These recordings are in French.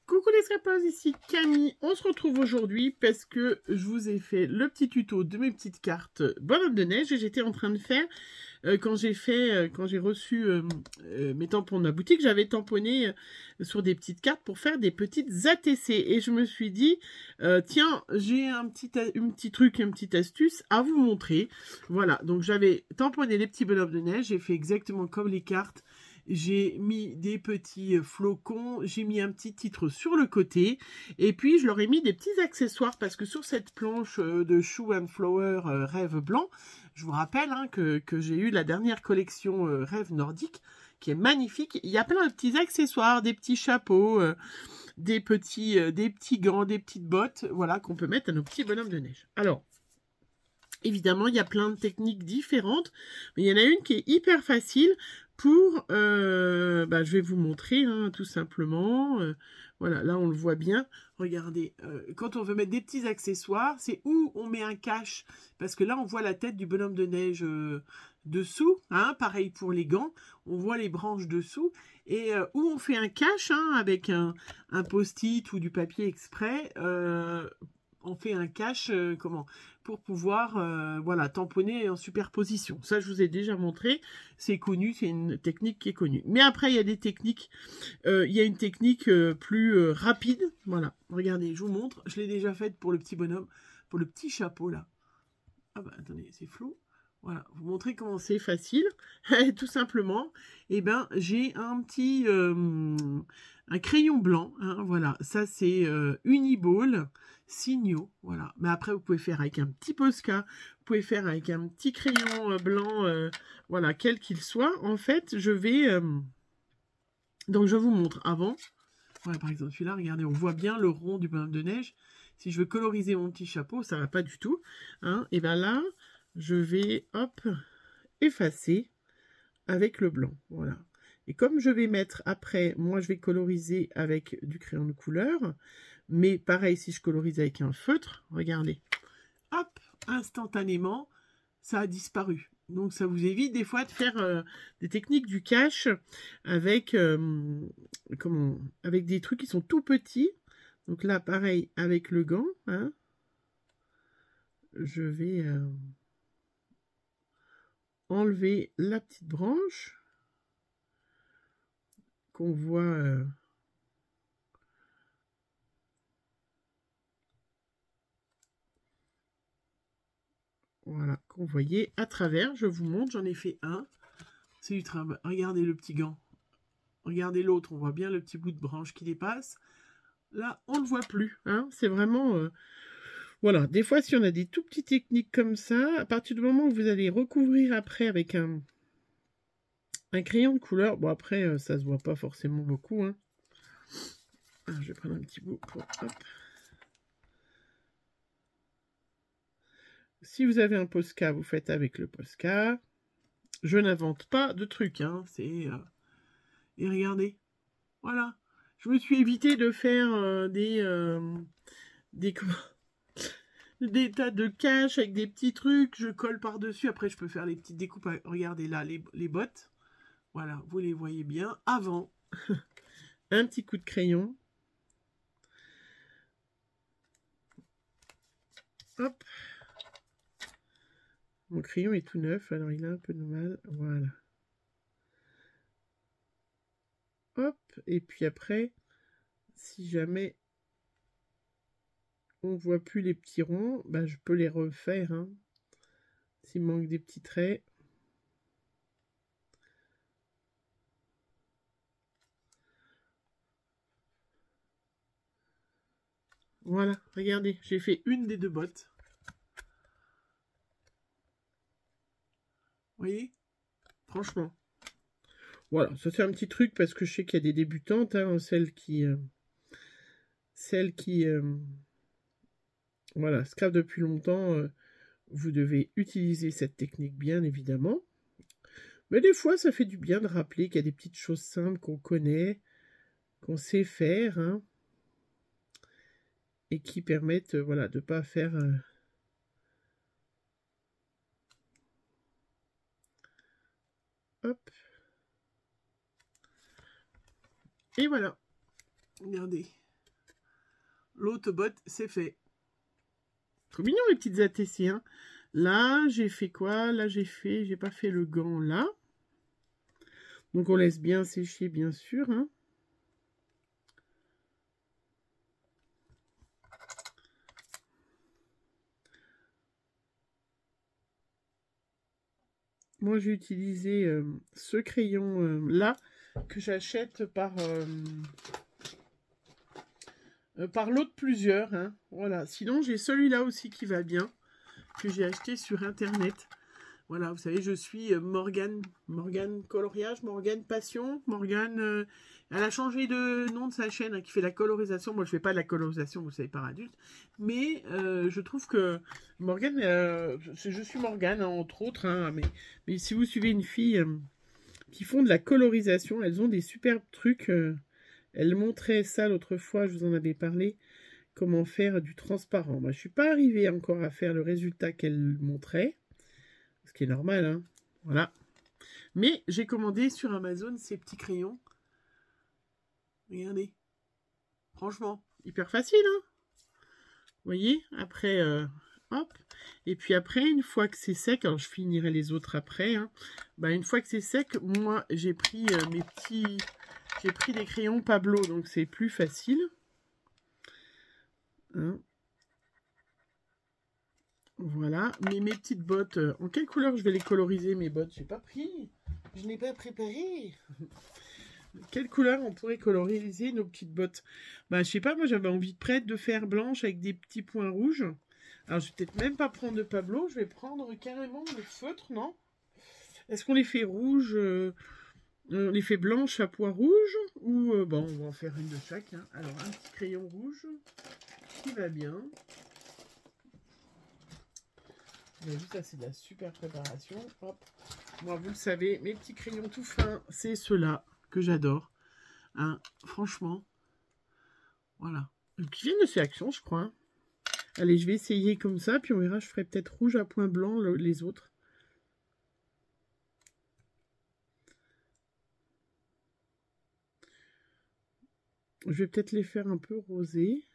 Coucou les scrapers, ici Camille. On se retrouve aujourd'hui parce que je vous ai fait le petit tuto de mes petites cartes bonhomme de neige. J'étais en train de faire, quand j'ai reçu mes tampons de la boutique, j'avais tamponné sur des petites cartes pour faire des petites ATC. Et je me suis dit, tiens, j'ai un petit truc, une petite astuce à vous montrer. Voilà, donc j'avais tamponné les petits bonhommes de neige. J'ai fait exactement comme les cartes. J'ai mis des petits flocons, j'ai mis un petit titre sur le côté, et puis je leur ai mis des petits accessoires, parce que sur cette planche de Shoe and Flower Rêve Blanc, je vous rappelle que j'ai eu la dernière collection Rêve Nordique, qui est magnifique. Il y a plein de petits accessoires, des petits chapeaux, des petits gants, des petites bottes, voilà, qu'on peut mettre à nos petits bonhommes de neige. Alors, évidemment, il y a plein de techniques différentes, mais il y en a une qui est hyper facile pour, je vais vous montrer, tout simplement. Voilà, là on le voit bien. Regardez, quand on veut mettre des petits accessoires, c'est où on met un cache, parce que là on voit la tête du bonhomme de neige dessous, pareil pour les gants, on voit les branches dessous, et où on fait un cache avec un post-it ou du papier exprès. On fait un cache, pour pouvoir tamponner en superposition. Ça, je vous ai déjà montré. C'est connu, c'est une technique qui est connue. Mais après, il y a des techniques. Il y a une technique plus rapide. Voilà, regardez, je vous montre. Je l'ai déjà faite pour le petit bonhomme, pour le petit chapeau, là. Ah bah, attendez, c'est flou. Voilà, vous montrer comment c'est facile. Tout simplement, j'ai un petit un crayon blanc. Voilà, ça c'est Uniball Signaux. Voilà, mais après vous pouvez faire avec un petit Posca, vous pouvez faire avec un petit crayon blanc, voilà, quel qu'il soit. En fait, je vais donc je vous montre avant. Voilà, par exemple celui-là, regardez, on voit bien le rond du bonhomme de neige. Si je veux coloriser mon petit chapeau, ça va pas du tout. Et bien là, je vais, hop, effacer avec le blanc. Voilà. Et comme je vais mettre après, moi je vais coloriser avec du crayon de couleur. Mais pareil, si je colorise avec un feutre, regardez. Hop, instantanément, ça a disparu. Donc ça vous évite des fois de faire des techniques du cache avec, avec des trucs qui sont tout petits. Donc là, pareil, avec le gant, je vais enlever la petite branche qu'on voit voilà, qu'on voyait à travers. Je vous montre, j'en ai fait un. C'est du travail. Regardez le petit gant. Regardez l'autre, on voit bien le petit bout de branche qui dépasse. Là, on ne le voit plus. C'est vraiment... Voilà, des fois, si on a des tout petites techniques comme ça, à partir du moment où vous allez recouvrir après avec un crayon de couleur, bon après, ça se voit pas forcément beaucoup. Alors, je vais prendre un petit bout pour... Hop. Si vous avez un Posca, vous faites avec le Posca. Je n'invente pas de trucs, c'est... Et regardez, voilà. Je me suis évité de faire des tas de caches avec des petits trucs. Je colle par-dessus. Après, je peux faire les petites découpes. Regardez là, les bottes. Voilà, vous les voyez bien. Avant, un petit coup de crayon. Hop. Mon crayon est tout neuf, alors il a un peu de mal. Voilà. Hop. Et puis après, si jamais on voit plus les petits ronds, je peux les refaire. S'il manque des petits traits. Voilà, regardez, j'ai fait une des deux bottes. Vous voyez? Franchement. Voilà, ça c'est un petit truc parce que je sais qu'il y a des débutantes, celles qui voilà, scrap depuis longtemps, vous devez utiliser cette technique bien évidemment. Mais des fois, ça fait du bien de rappeler qu'il y a des petites choses simples qu'on connaît, qu'on sait faire, et qui permettent, voilà, de ne pas faire... Hop. Et voilà. Regardez. l'autre botte, c'est fait. Trop mignon les petites ATC, hein. Là, j'ai fait quoi? Là, j'ai pas fait le gant là. Donc, on laisse bien sécher, bien sûr, hein. Moi, j'ai utilisé ce crayon là que j'achète par lot de plusieurs. Hein. Voilà. Sinon, j'ai celui-là aussi qui va bien, que j'ai acheté sur Internet. Voilà, vous savez, je suis Morgane Coloriage, Morgane Passion, Morgane... elle a changé de nom de sa chaîne, hein, qui fait la colorisation. Moi, je fais pas de la colorisation, vous savez, par adulte. Mais je trouve que Morgane... je suis Morgane, hein, entre autres. Hein, mais si vous suivez une fille qui font de la colorisation, elles ont des superbes trucs. Elle montrait ça l'autre fois, je vous en avais parlé, comment faire du transparent. Moi, je suis pas arrivée encore à faire le résultat qu'elle montrait. Ce qui est normal, hein. Voilà. Mais j'ai commandé sur Amazon ces petits crayons. Regardez. Franchement, hyper facile, hein. Vous voyez? Après, hop. Et puis après, une fois que c'est sec, alors je finirai les autres après, hein. Bah, une fois que c'est sec, moi, j'ai pris j'ai pris des crayons Pablo, donc c'est plus facile. Hein. Voilà, mais mes petites bottes, en quelle couleur je vais les coloriser mes bottes? J'ai pas pris, je n'ai pas préparé. Quelle couleur on pourrait coloriser nos petites bottes? Bah je sais pas, moi j'avais envie de faire blanche avec des petits points rouges. Alors je vais peut-être même pas prendre de Pablo, je vais prendre carrément le feutre, non? Est-ce qu'on les fait rouges, on les fait blanches à pois rouges? Ou bon, on va en faire une de chaque. Hein. Alors un petit crayon rouge qui va bien. Ça, c'est de la super préparation. Hop. Moi, vous le savez, mes petits crayons tout fins, c'est ceux-là que j'adore. Hein, franchement. Voilà. Qui viennent de chez Action, je crois. Hein. Allez, je vais essayer comme ça, puis on verra, je ferai peut-être rouge à point blanc les autres. Je vais peut-être les faire un peu rosés.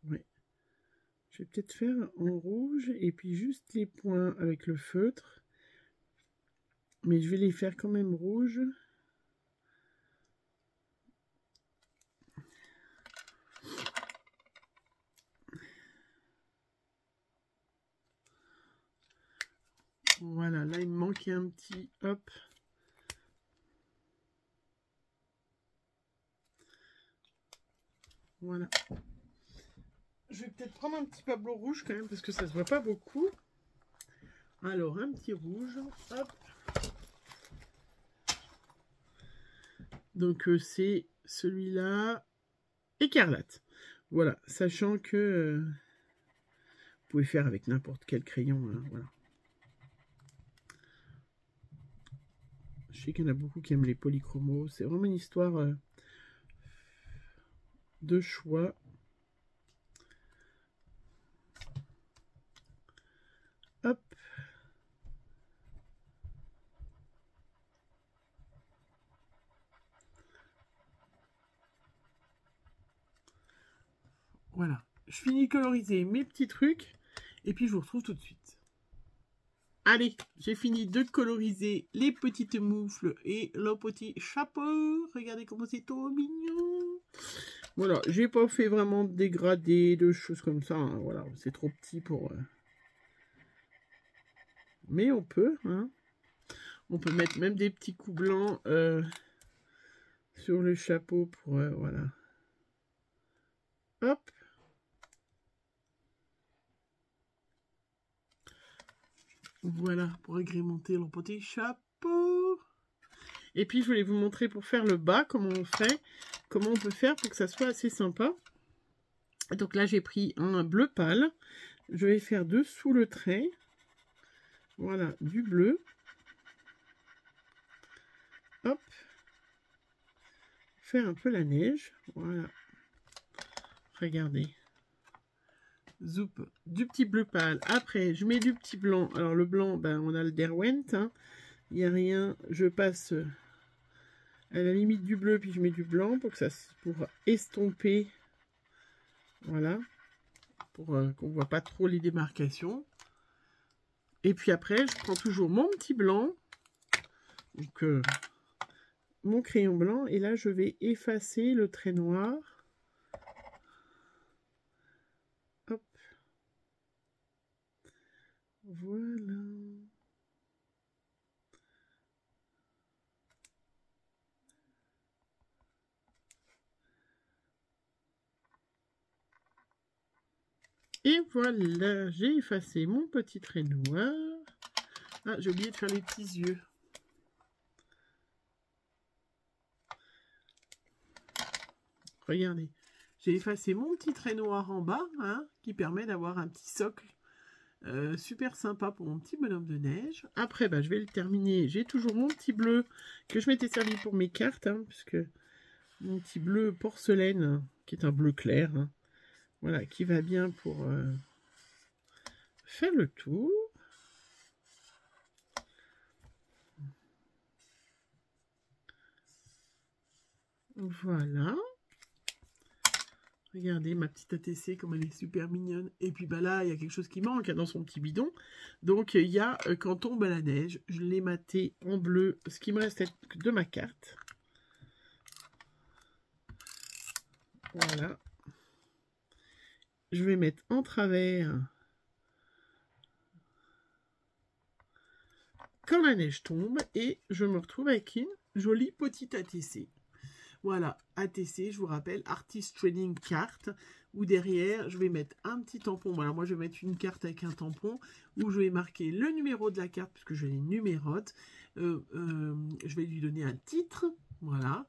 Ouais. Je vais peut-être faire en rouge et puis juste les points avec le feutre. Mais je vais les faire quand même rouges. Voilà, là il me manquait un petit hop. Voilà. Je vais peut-être prendre un petit Pablo rouge quand même parce que ça se voit pas beaucoup. Alors un petit rouge, hop. Donc c'est celui-là, écarlate. Voilà, sachant que vous pouvez faire avec n'importe quel crayon. Hein, voilà. Je sais qu'il y en a beaucoup qui aiment les polychromos. C'est vraiment une histoire de choix. Hop. Voilà. Je finis de coloriser mes petits trucs. Et puis je vous retrouve tout de suite. Allez, j'ai fini de coloriser les petites moufles et le petit chapeau. Regardez comment c'est trop mignon. Voilà, j'ai pas fait vraiment de dégradé, de choses comme ça. Hein, voilà, c'est trop petit pour... Mais on peut, hein. On peut mettre même des petits coups blancs sur le chapeau pour... voilà. Hop. Voilà, pour agrémenter le petit chapeau. Et puis, je voulais vous montrer pour faire le bas, comment on fait, comment on peut faire pour que ça soit assez sympa. Donc là, j'ai pris un bleu pâle. Je vais faire dessous le trait. Voilà, du bleu. Hop. Faire un peu la neige. Voilà. Regardez. Zoup, du petit bleu pâle. Après, je mets du petit blanc. Alors, le blanc, ben, on a le Derwent. Hein. Il n'y a rien. Je passe à la limite du bleu, puis je mets du blanc pour estomper. Voilà. Pour qu'on ne voit pas trop les démarcations. Et puis après, je prends toujours mon petit blanc. Donc, mon crayon blanc. Et là, je vais effacer le trait noir. Hop. Voilà. Et voilà, j'ai effacé mon petit trait noir. Ah, j'ai oublié de faire les petits yeux. Regardez, j'ai effacé mon petit trait noir en bas, hein, qui permet d'avoir un petit socle super sympa pour mon petit bonhomme de neige. Après, bah, je vais le terminer. J'ai toujours mon petit bleu que je m'étais servi pour mes cartes, hein, puisque mon petit bleu porcelaine, hein, qui est un bleu clair, hein, voilà, qui va bien pour faire le tour. Voilà. Regardez ma petite ATC comme elle est super mignonne. Et puis bah là, il y a quelque chose qui manque, hein, dans son petit bidon. Donc il y a quand tombe la neige. Je l'ai maté en bleu. Ce qui me reste de ma carte. Voilà. Je vais mettre en travers quand la neige tombe. Et je me retrouve avec une jolie petite ATC. Voilà, ATC, je vous rappelle, Artist Trading Card, où derrière, je vais mettre un petit tampon. Voilà, moi, je vais mettre une carte avec un tampon, où je vais marquer le numéro de la carte, puisque je les numérote. Je vais lui donner un titre, voilà.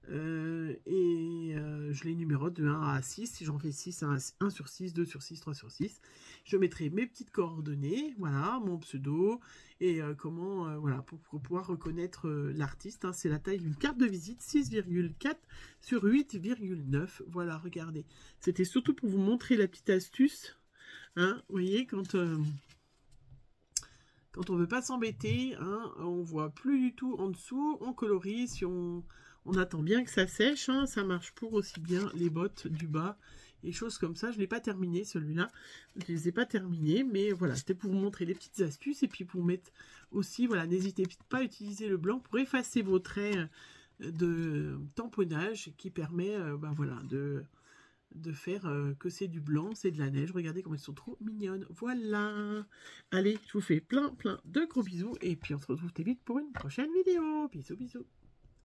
Je les numérote de 1 à 6. Si j'en fais 6, 1 sur 6, 2 sur 6, 3 sur 6. Je mettrai mes petites coordonnées, voilà, mon pseudo, et voilà, pour pouvoir reconnaître l'artiste. Hein, c'est la taille d'une carte de visite, 6,4 sur 8,9. Voilà, regardez. C'était surtout pour vous montrer la petite astuce. Hein, vous voyez, quand on veut pas s'embêter, hein, on voit plus du tout en dessous, on colorie, si on attend bien que ça sèche, hein, ça marche pour aussi bien les bottes du bas et choses comme ça. Je ne l'ai pas terminé celui-là, je ne les ai pas terminés, mais voilà, c'était pour vous montrer les petites astuces et puis pour mettre aussi, voilà, n'hésitez pas à utiliser le blanc pour effacer vos traits de tamponnage qui permet, ben voilà, de faire que c'est du blanc, c'est de la neige. Regardez comme elles sont trop mignonnes. Voilà. Allez, je vous fais plein de gros bisous et puis on se retrouve très vite pour une prochaine vidéo. Bisous, bisous.